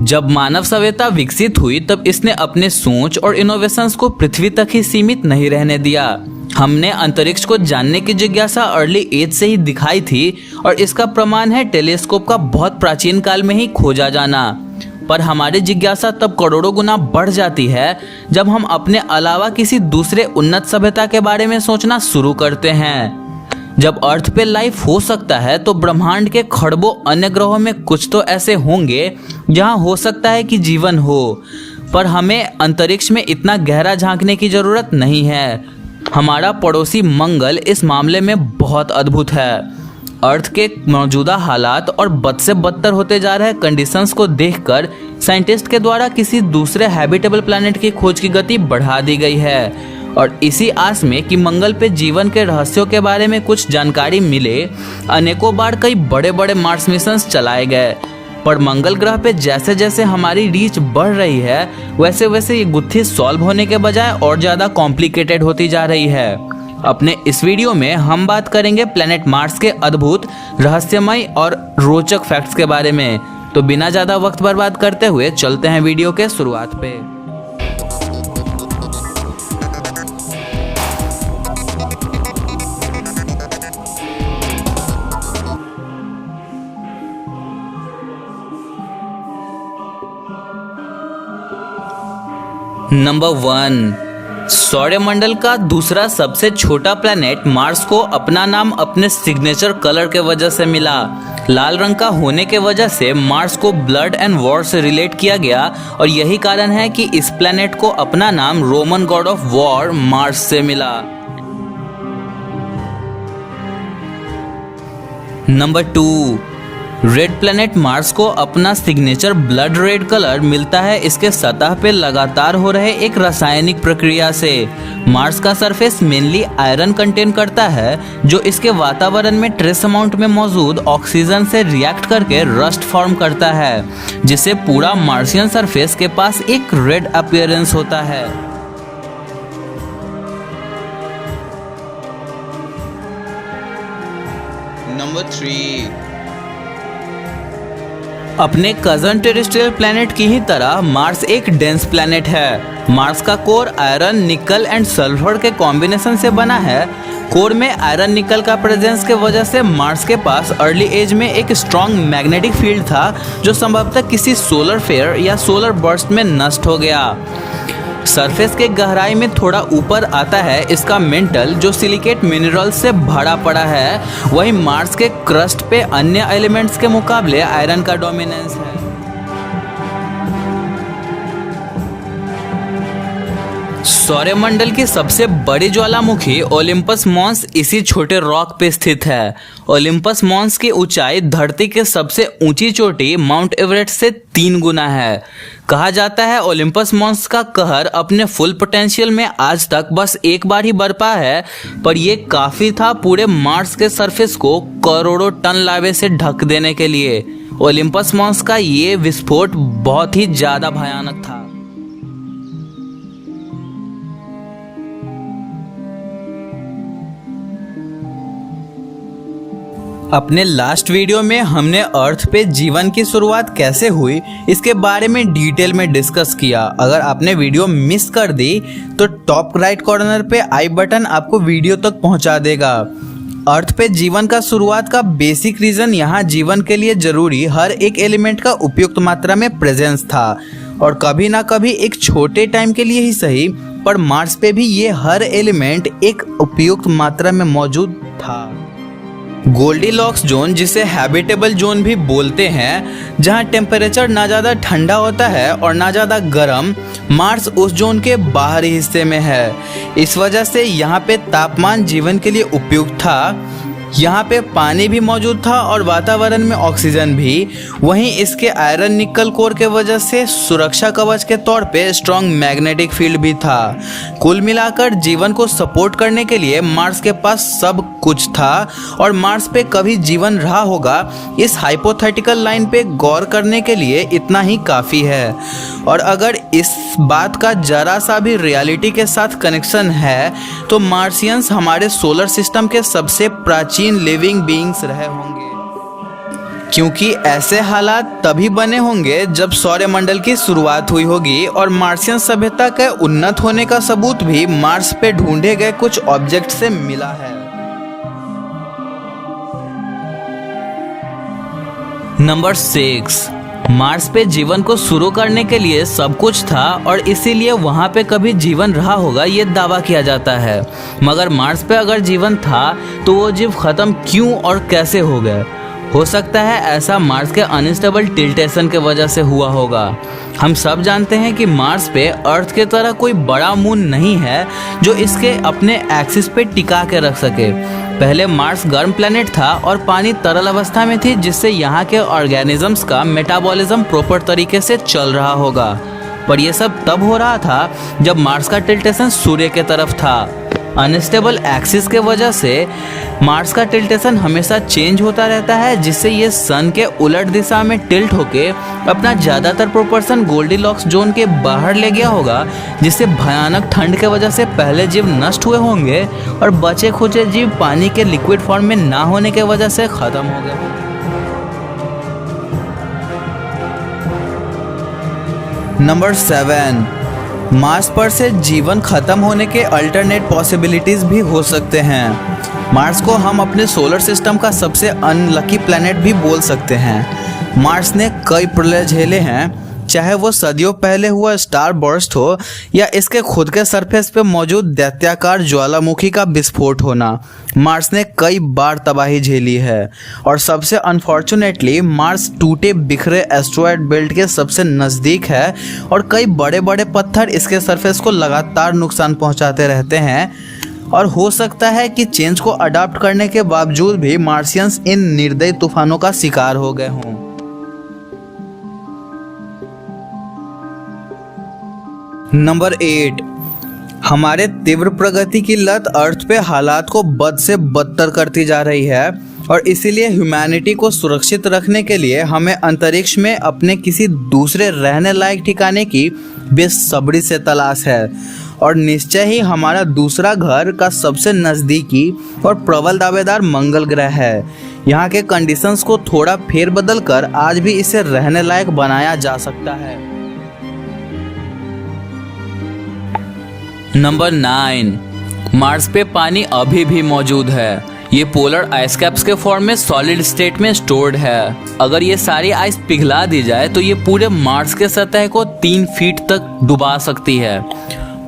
जब मानव सभ्यता विकसित हुई तब इसने अपने सोच और इनोवेशंस को पृथ्वी तक ही सीमित नहीं रहने दिया। हमने अंतरिक्ष को जानने की जिज्ञासा अर्ली एज से ही दिखाई थी और इसका प्रमाण है टेलीस्कोप का बहुत प्राचीन काल में ही खोजा जाना। पर हमारी जिज्ञासा तब करोड़ों गुना बढ़ जाती है जब हम अपने अलावा किसी दूसरे उन्नत सभ्यता के बारे में सोचना शुरू करते हैं। जब अर्थ पे लाइफ हो सकता है तो ब्रह्मांड के खरबों अन्य ग्रहों में कुछ तो ऐसे होंगे जहां हो सकता है कि जीवन हो, पर हमें अंतरिक्ष में इतना गहरा झांकने की जरूरत नहीं है। हमारा पड़ोसी मंगल इस मामले में बहुत अद्भुत है। अर्थ के मौजूदा हालात और बद से बदतर होते जा रहे कंडीशंस को देखकर साइंटिस्ट के द्वारा किसी दूसरे हैबिटेबल प्लैनेट की खोज की गति बढ़ा दी गई है और इसी आस में कि मंगल पे जीवन के रहस्यों के बारे में कुछ जानकारी मिले, अनेकों बार कई बड़े बड़े मार्स मिशंस चलाए गए। पर मंगल ग्रह पे जैसे जैसे हमारी रीच बढ़ रही है वैसे वैसे ये गुत्थी सॉल्व होने के बजाय और ज़्यादा कॉम्प्लिकेटेड होती जा रही है। अपने इस वीडियो में हम बात करेंगे प्लैनेट मार्स के अद्भुत, रहस्यमय और रोचक फैक्ट्स के बारे में। तो बिना ज़्यादा वक्त बर्बाद करते हुए चलते हैं वीडियो के शुरुआत पे। नंबर 1, सौरमंडल का दूसरा सबसे छोटा प्लैनेट मार्स को अपना नाम अपने सिग्नेचर कलर के वजह से मिला। लाल रंग का होने के वजह से मार्स को ब्लड एंड वॉर से रिलेट किया गया और यही कारण है कि इस प्लैनेट को अपना नाम Roman God of war Mars से मिला। नंबर 2, रेड प्लैनेट मार्स को अपना सिग्नेचर ब्लड रेड कलर मिलता है इसके सतह पे लगातार हो रहे एक रासायनिक प्रक्रिया से। मार्स का सरफेस मेनली आयरन कंटेन करता है जो इसके वातावरण में ट्रेस अमाउंट में मौजूद ऑक्सीजन से रिएक्ट करके रस्ट फॉर्म करता है, जिससे पूरा मार्सियन सरफेस के पास एक रेड अपीयरेंस होता है। नंबर 3, अपने कजन टेरेस्ट्रियल प्लैनेट की ही तरह मार्स एक डेंस प्लैनेट है। मार्स का कोर आयरन, निकल एंड सल्फर के कॉम्बिनेशन से बना है। कोर में आयरन निकल का प्रेजेंस के वजह से मार्स के पास अर्ली एज में एक स्ट्रॉन्ग मैग्नेटिक फील्ड था जो संभवतः किसी सोलर फेयर या सोलर बर्स्ट में नष्ट हो गया। सरफेस के गहराई में थोड़ा ऊपर आता है इसका मेंटल जो सिलिकेट मिनरल्स से भरा पड़ा है। वहीं मार्स के क्रस्ट पे अन्य एलिमेंट्स के मुकाबले आयरन का डोमिनेंस है। सौरमंडल की सबसे बड़ी ज्वालामुखी ओलिम्पस मॉन्स इसी छोटे रॉक पे स्थित है। ओलिम्पस मॉन्स की ऊंचाई धरती के सबसे ऊंची चोटी माउंट एवरेस्ट से 3 गुना है। कहा जाता है ओलिम्पस मॉन्स का कहर अपने फुल पोटेंशियल में आज तक बस एक बार ही बरपा है, पर यह काफी था पूरे मार्स के सरफेस को करोड़ों टन लावे से ढक देने के लिए। ओलिम्पस मॉन्स का ये विस्फोट बहुत ही ज्यादा भयानक था। अपने लास्ट वीडियो में हमने अर्थ पे जीवन की शुरुआत कैसे हुई इसके बारे में डिटेल में डिस्कस किया। अगर आपने वीडियो मिस कर दी तो टॉप राइट कॉर्नर पे आई बटन आपको वीडियो तक पहुंचा देगा। अर्थ पे जीवन का शुरुआत का बेसिक रीजन यहाँ जीवन के लिए जरूरी हर एक एलिमेंट का उपयुक्त मात्रा में प्रेजेंस था और कभी ना कभी एक छोटे टाइम के लिए ही सही पर मार्स पे भी ये हर एलिमेंट एक उपयुक्त मात्रा में मौजूद था। गोल्डीलॉक्स जोन, जिसे हैबिटेबल जोन भी बोलते हैं, जहां टेम्परेचर ना ज़्यादा ठंडा होता है और ना ज़्यादा गर्म, मार्स उस जोन के बाहरी हिस्से में है। इस वजह से यहाँ पे तापमान जीवन के लिए उपयुक्त था। यहाँ पे पानी भी मौजूद था और वातावरण में ऑक्सीजन भी। वहीं इसके आयरन निकल कोर के वजह से सुरक्षा कवच के तौर पे स्ट्रॉन्ग मैग्नेटिक फील्ड भी था। कुल मिलाकर जीवन को सपोर्ट करने के लिए मार्स के पास सब कुछ था और मार्स पे कभी जीवन रहा होगा इस हाइपोथेटिकल लाइन पे गौर करने के लिए इतना ही काफ़ी है। और अगर इस बात का जरा सा भी रियलिटी के साथ कनेक्शन है तो मार्सियंस हमारे सोलर सिस्टम के सबसे प्राचीन लिविंग बीइंग्स रहे होंगे। क्योंकि ऐसे हालात तभी बने होंगे जब सौरमंडल की शुरुआत हुई होगी और मार्सियन सभ्यता के उन्नत होने का सबूत भी मार्स पे ढूंढे गए कुछ ऑब्जेक्ट से मिला है। नंबर 6, मार्स पे जीवन को शुरू करने के लिए सब कुछ था और इसीलिए वहाँ पे कभी जीवन रहा होगा ये दावा किया जाता है। मगर मार्स पे अगर जीवन था तो वो जीव खत्म क्यों और कैसे हो गए? हो सकता है ऐसा मार्स के अनस्टेबल टिल्टेशन के वजह से हुआ होगा। हम सब जानते हैं कि मार्स पे अर्थ के तरह कोई बड़ा मून नहीं है जो इसके अपने एक्सिस पे टिका के रख सके। पहले मार्स गर्म प्लेनेट था और पानी तरल अवस्था में थी, जिससे यहाँ के ऑर्गेनिजम्स का मेटाबॉलिज्म प्रॉपर तरीके से चल रहा होगा। पर यह सब तब हो रहा था जब मार्स का टिल्टेशन सूर्य के तरफ था। अनस्टेबल एक्सिस के वजह से मार्स का टिल्टेशन हमेशा चेंज होता रहता है, जिससे ये सन के उलट दिशा में टिल्ट होके अपना ज़्यादातर प्रोपोर्शन गोल्डीलॉक्स जोन के बाहर ले गया होगा, जिससे भयानक ठंड के वजह से पहले जीव नष्ट हुए होंगे और बचे खुचे जीव पानी के लिक्विड फॉर्म में ना होने के वजह से खत्म हो गए। नंबर 7, मार्स पर से जीवन खत्म होने के अल्टरनेट पॉसिबिलिटीज भी हो सकते हैं। मार्स को हम अपने सोलर सिस्टम का सबसे अनलकी प्लैनेट भी बोल सकते हैं। मार्स ने कई प्रलय झेले हैं, चाहे वो सदियों पहले हुआ स्टार बर्स्ट हो या इसके खुद के सरफेस पे मौजूद दैत्याकार ज्वालामुखी का विस्फोट होना। मार्स ने कई बार तबाही झेली है और सबसे अनफॉर्चुनेटली मार्स टूटे बिखरे एस्ट्रॉयड बेल्ट के सबसे नज़दीक है और कई बड़े बड़े पत्थर इसके सरफेस को लगातार नुकसान पहुंचाते रहते हैं। और हो सकता है कि चेंज को अडाप्ट करने के बावजूद भी मार्सियंस इन निर्दयी तूफानों का शिकार हो गए हों। नंबर 8, हमारे तीव्र प्रगति की लत अर्थ पे हालात को बद से बदतर करती जा रही है और इसीलिए ह्यूमैनिटी को सुरक्षित रखने के लिए हमें अंतरिक्ष में अपने किसी दूसरे रहने लायक ठिकाने की बेसब्री से तलाश है। और निश्चय ही हमारा दूसरा घर का सबसे नज़दीकी और प्रबल दावेदार मंगल ग्रह है। यहाँ के कंडीशंस को थोड़ा फेरबदल कर आज भी इसे रहने लायक बनाया जा सकता है। नंबर 9, मार्स पे पानी अभी भी मौजूद है। ये पोलर आइस कैप्स के फॉर्म में सॉलिड स्टेट में स्टोर्ड है। अगर ये सारी आइस पिघला दी जाए तो ये पूरे मार्स के सतह को 3 फीट तक डुबा सकती है।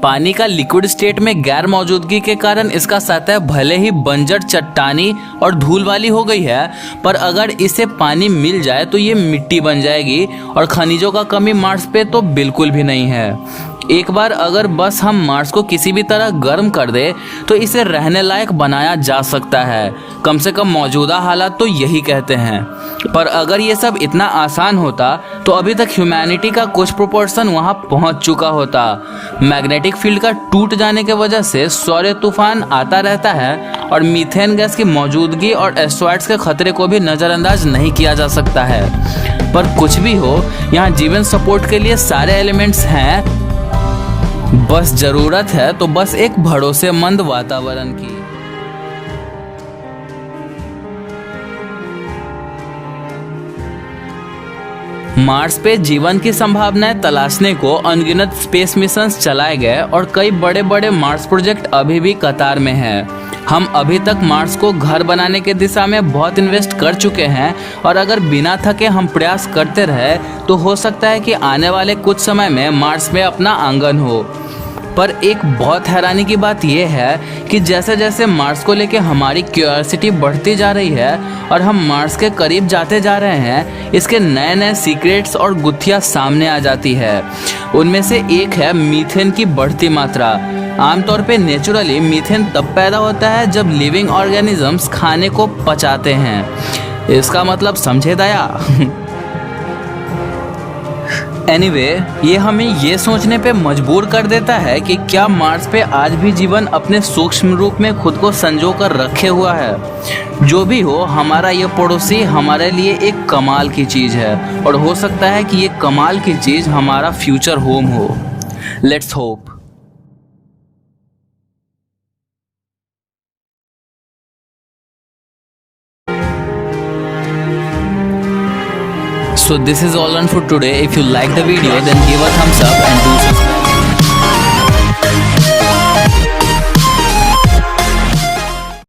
पानी का लिक्विड स्टेट में गैर मौजूदगी के कारण इसका सतह भले ही बंजर चट्टानी और धूल वाली हो गई है, पर अगर इसे पानी मिल जाए तो ये मिट्टी बन जाएगी और खनिजों का कमी मार्स पे तो बिल्कुल भी नहीं है। एक बार अगर बस हम मार्स को किसी भी तरह गर्म कर दे तो इसे रहने लायक बनाया जा सकता है। कम से कम मौजूदा हालात तो यही कहते हैं। पर अगर ये सब इतना आसान होता तो अभी तक ह्यूमैनिटी का कुछ प्रोपोर्शन वहाँ पहुँच चुका होता। मैग्नेटिक फील्ड का टूट जाने के वजह से सौर तूफान आता रहता है और मीथेन गैस की मौजूदगी और एस्ट्रॉइड्स के खतरे को भी नज़रअंदाज नहीं किया जा सकता है। पर कुछ भी हो, यहाँ जीवन सपोर्ट के लिए सारे एलिमेंट्स हैं, बस जरूरत है तो बस एक भरोसेमंद वातावरण की। मार्स पे जीवन की संभावनाएं तलाशने को अनगिनत स्पेस मिशंस चलाए गए और कई बड़े बड़े मार्स प्रोजेक्ट अभी भी कतार में हैं। हम अभी तक मार्स को घर बनाने के दिशा में बहुत इन्वेस्ट कर चुके हैं और अगर बिना थके हम प्रयास करते रहे तो हो सकता है कि आने वाले कुछ समय में मार्स में अपना आंगन हो। पर एक बहुत हैरानी की बात यह है कि जैसे जैसे मार्स को लेके हमारी क्यूरियोसिटी बढ़ती जा रही है और हम मार्स के करीब जाते जा रहे हैं, इसके नए नए सीक्रेट्स और गुत्थियां सामने आ जाती है। उनमें से एक है मीथेन की बढ़ती मात्रा। आमतौर पे नेचुरली मीथेन तब पैदा होता है जब लिविंग ऑर्गेनिजम्स खाने को पचाते हैं। इसका मतलब समझे दया? एनीवे, ये हमें ये सोचने पे मजबूर कर देता है कि क्या मार्स पे आज भी जीवन अपने सूक्ष्म रूप में खुद को संजो कर रखे हुआ है। जो भी हो, हमारा ये पड़ोसी हमारे लिए एक कमाल की चीज़ है और हो सकता है कि ये कमाल की चीज़ हमारा फ्यूचर होम हो। Let's hope. So this is all on for today. If you like the video, then give a thumbs up and do subscribe.